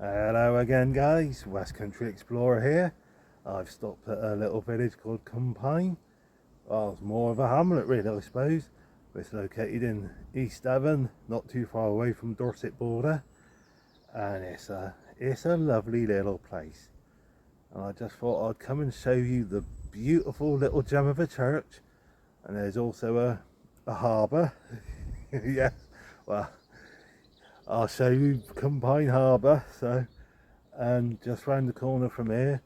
Hello again guys, West Country Explorer here. I've stopped at a little village called Combpyne. Well, it's more of a hamlet really, I suppose. But it's located in East Devon, not too far away from Dorset border. And it's a lovely little place. And I just thought I'd come and show you the beautiful little gem of a church. And there's also a harbour. Yes, well, I'll show you Combpyne Harbour. And just round the corner from here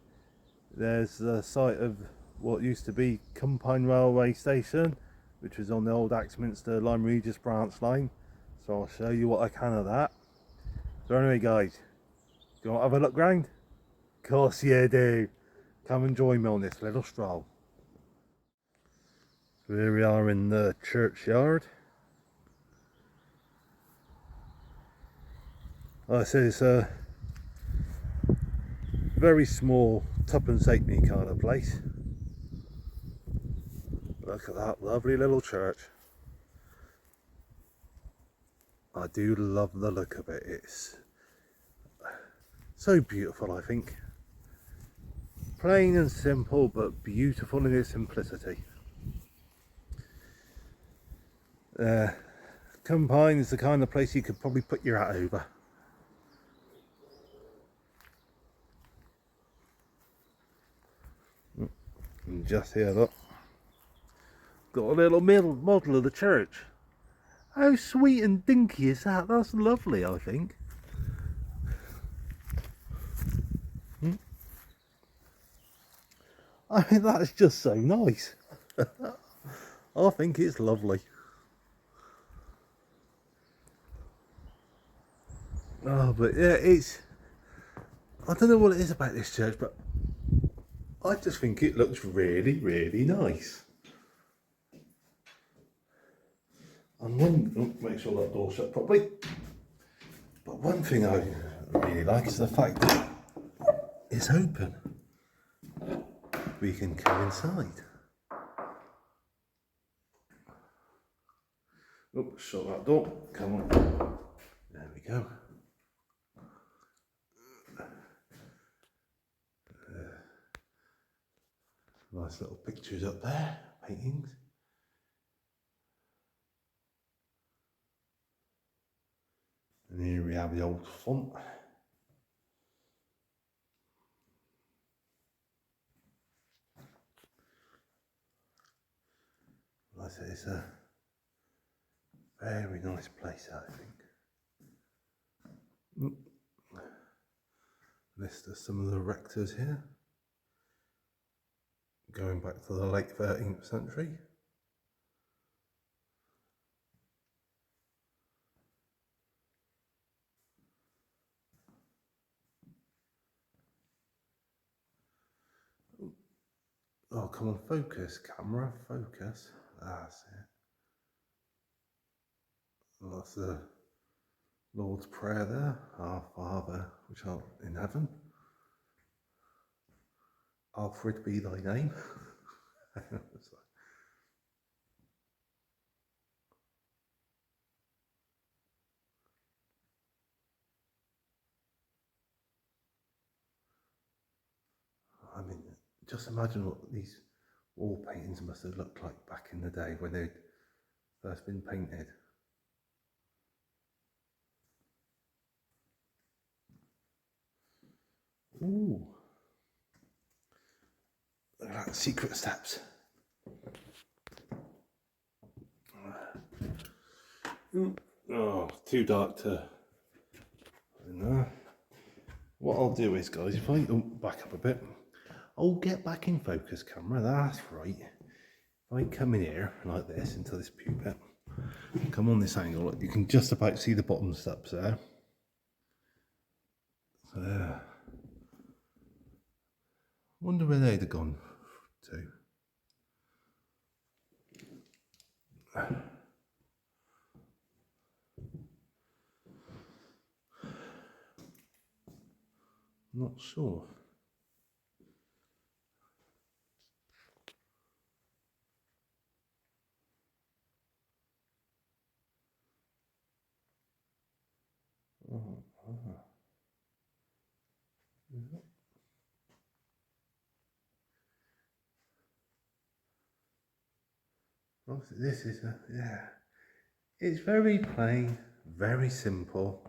there's the site of what used to be Combpyne railway station, which was on the old Axminster Lyme Regis branch line. So I'll show you what I can of that. So anyway guys, do you want to have a look round? Of course you do. Come and join me on this little stroll. So here we are in the churchyard. Like I say, it's a very small tuppence halfpenny kind of place. Look at that lovely little church. I do love the look of it. It's so beautiful, I think. Plain and simple, but beautiful in its simplicity. Combpyne is the kind of place you could probably put your hat over. And just here, look. Got a little model of the church. How sweet and dinky is that? That's lovely, I think. I mean, that's just so nice. I think it's lovely. Oh, but yeah, I don't know what it is about this church, but I just think it looks really, really nice. And make sure that door's shut properly. But one thing I really like is the fact that it's open. We can come inside. Oops, shut that door. Come on. There we go. Nice little pictures up there, paintings. And here we have the old font. Like I say, it's a very nice place, I think. List of some of the rectors here, going back to the late 13th century. Oh, come on, focus, camera, focus. That's it. Well, that's the Lord's Prayer there. Our Father, which art in heaven. Alfred be thy name. I mean, just imagine what these wall paintings must have looked like back in the day when they'd first been painted. Ooh. Look at that, secret steps. Oh, too dark to. No. What I'll do is, guys, if I back up a bit, I'll get back in focus, camera. That's right. If I come in here like this into this pupil, come on this angle, you can just about see the bottom steps there. So there. Wonder where they'd have gone to. Not sure. This is a, yeah. It's very plain, very simple,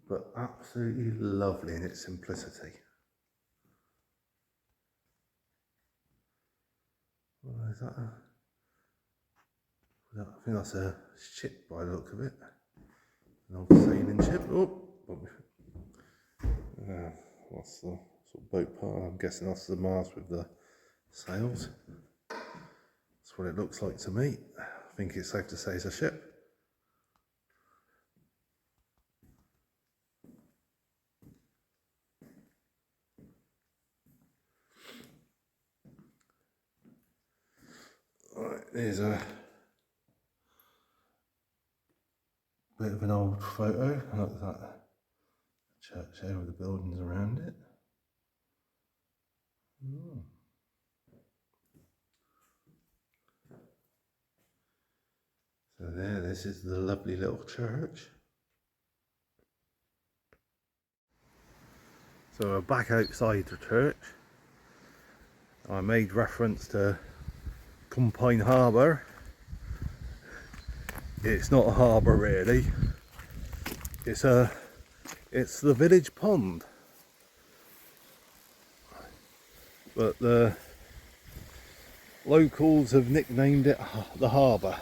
but absolutely lovely in its simplicity. Well, is that I think that's a ship by the look of it. An old sailing ship. Oh, what's the sort of boat part? I'm guessing that's the mast with the sails. That's what it looks like to me. I think it's safe to say it's a ship. Right, there's a bit of an old photo. Look at that church there with the buildings around it. So there, this is the lovely little church. So we're back outside the church. I made reference to Combpyne Harbour. It's not a harbour really. It's the village pond. But the locals have nicknamed it the harbour.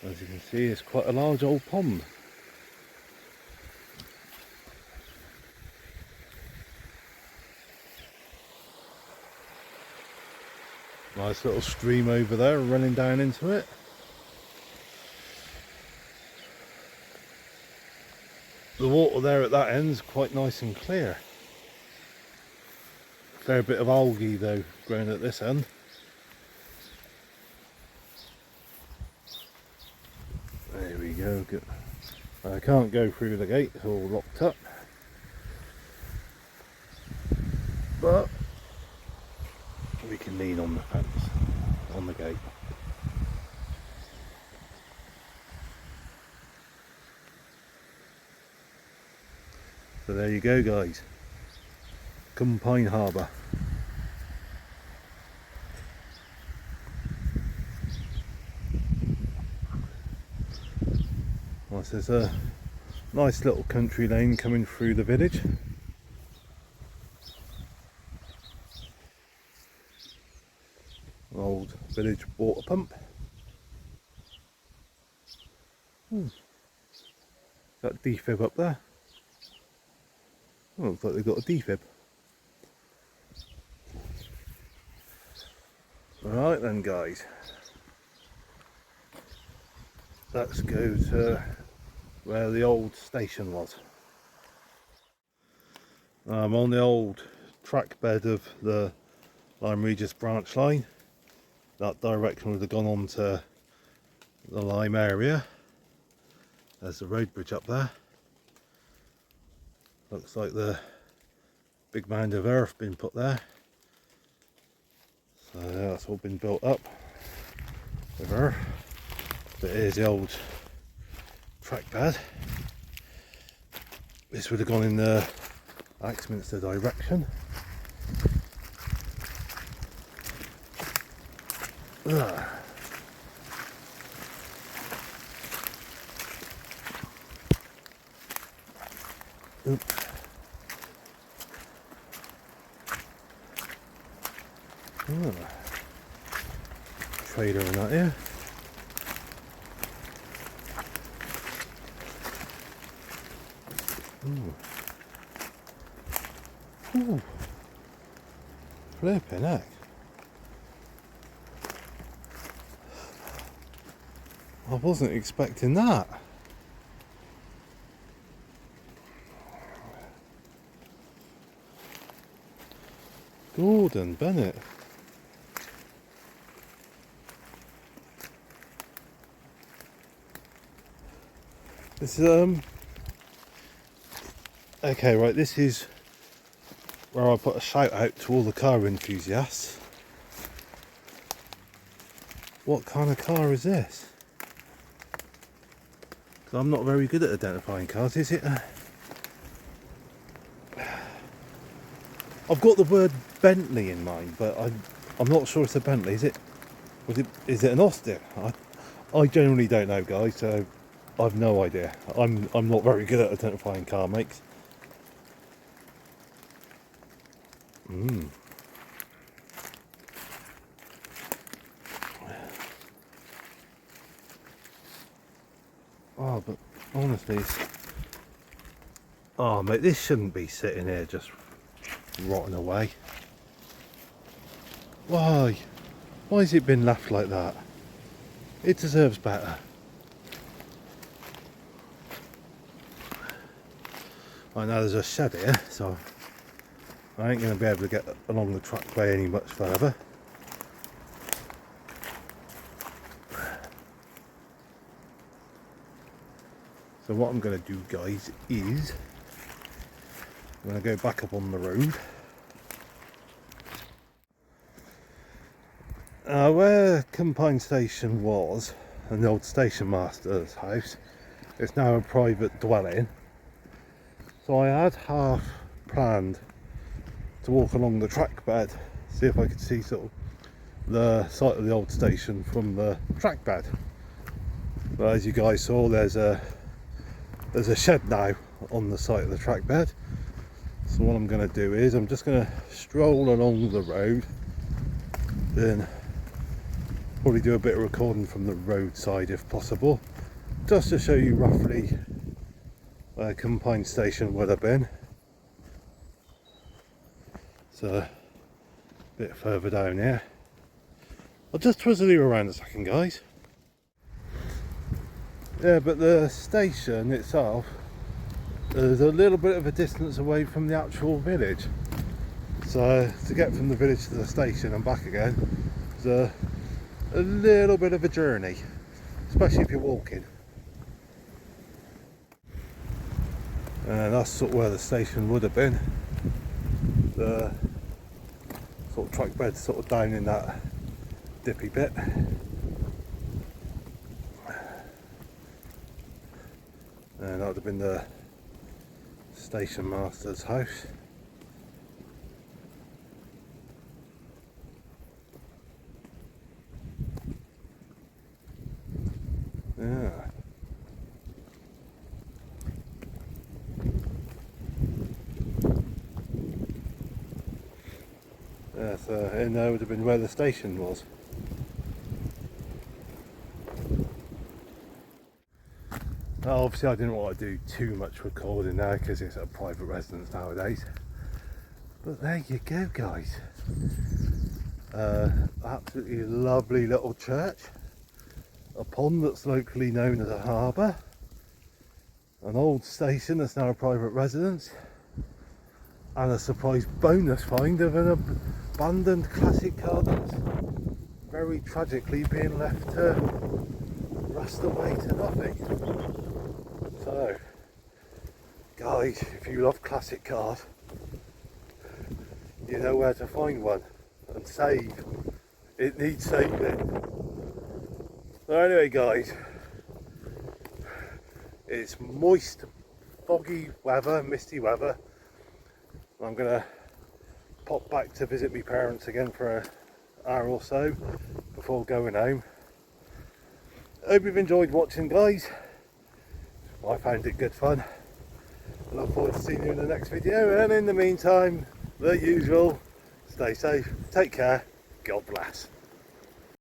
As you can see, it's quite a large old pond. Nice little stream over there running down into it. The water there at that end is quite nice and clear. Fair bit of algae though growing at this end. There we go. Good. I can't go through the gate, it's all locked up. But we can lean on the fence, on the gate. So there you go guys, Combpyne Harbour. Well, there's a nice little country lane coming through the village. Old village water pump. That defib up there. Oh, looks like they've got a defib. Right then guys, let's go to where the old station was. I'm on the old track bed of the Lyme Regis branch line. That direction would have gone on to the Lyme area. There's the road bridge up there. Looks like the big mound of earth been put there. So that's all been built up with earth. But here's the old track bed. This would have gone in the Axminster direction. Oops. Trader in that here. Ooh. Flipping heck. I wasn't expecting that. Gordon Bennett. This is okay, right, this is where I put a shout out to all the car enthusiasts. What kind of car is this? 'Cause I'm not very good at identifying cars. Is it I've got the word Bentley in mind, but I'm not sure it's a Bentley. Is it an Austin? I generally don't know, guys, so I've no idea. I'm not very good at identifying car makes. Oh, but honestly, oh mate, this shouldn't be sitting here just rotting away. Why has it been left like that? It deserves better. I know there's a shed here, so I ain't going to be able to get along the trackway any much further. So what I'm going to do, guys, is I'm going to go back up on the road. Where Combpyne station was, and the old station master's house, it's now a private dwelling. So I had half planned to walk along the track bed, see if I could see sort of the site of the old station from the track bed. But as you guys saw, there's a shed now on the site of the track bed. So what I'm going to do is I'm just going to stroll along the road, then probably do a bit of recording from the roadside if possible, just to show you roughly where Combpyne station would have been. So a bit further down here. I'll just twizzle you around a second, guys. Yeah, but the station itself is a little bit of a distance away from the actual village. So to get from the village to the station and back again is a little bit of a journey, especially if you're walking. And that's sort of where the station would have been. The sort of track bed sort of down in that dippy bit. And that would have been the station master's house. Yeah. Yeah, so in there would have been where the station was. Now, obviously I didn't want to do too much recording now because it's a private residence nowadays. But there you go, guys. Absolutely lovely little church. A pond that's locally known as a harbour. An old station that's now a private residence. And a surprise bonus find of an abandoned classic car that's very tragically being left to rust away to nothing. So, guys, if you love classic cars, you know where to find one and save. It needs saving. So anyway, guys, it's moist, foggy weather, misty weather. I'm gonna pop back to visit my parents again for an hour or so before going home. Hope you've enjoyed watching, guys. I found it good fun. I look forward to seeing you in the next video, and in the meantime, the usual, stay safe, take care, God bless.